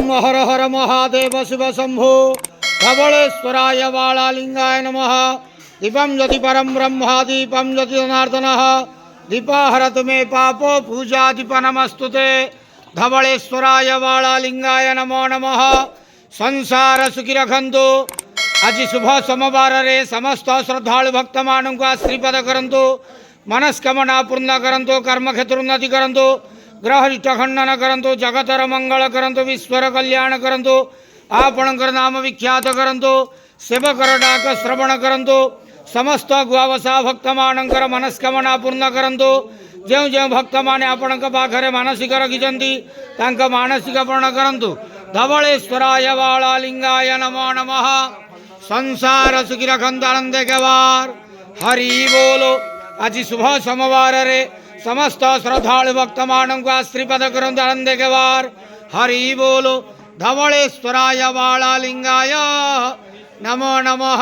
ओम हर हर महादेव शिव शंभो धवलेश्वराय बालालिंगाय नमः। दीपम ज्योति परम ब्रह्म दीपम ज्योति जनार्दन दीपाहरतु मे पापो पूजा दीप नमस्तुते। धवलेश्वराय बालालिंगाय नमो नमः। संसार सुखी रखंतु। आज शुभ सोमवार रे समस्त श्रद्धालु भक्त मान को आशीर्वाद करंतु। मनस्कामना पूर्ण करंतु। कर्म क्षेत्र उन्नति करंतु। ग्रहरिष्ट खंडन करंतु। जगतर मंगल करंतु। विश्वर कल्याण करंतु। आपणकर नाम विख्यात करंतु। सेवकर डाक श्रवण करंतु। समस्त गुआवसा भक्त मानकर मनस्कामना पूर्ण करंतु। जो जो भक्त माने आपणक पाखरे मानसिक रखिछंती तांका मानसिक पूर्ण करंतु। धवलेश्वराय बालालिंगाय नमो नमः। संसार सुखी रखंतु आनंद केवार हरि बोलो। आज शुभ सोमवार रे समस्त श्रद्धालु भक्त मान को आशीर्वाद करंतु आनंद केवार हरि बोलो। धवलेश्वराय बालालिंगाय नमो नमः।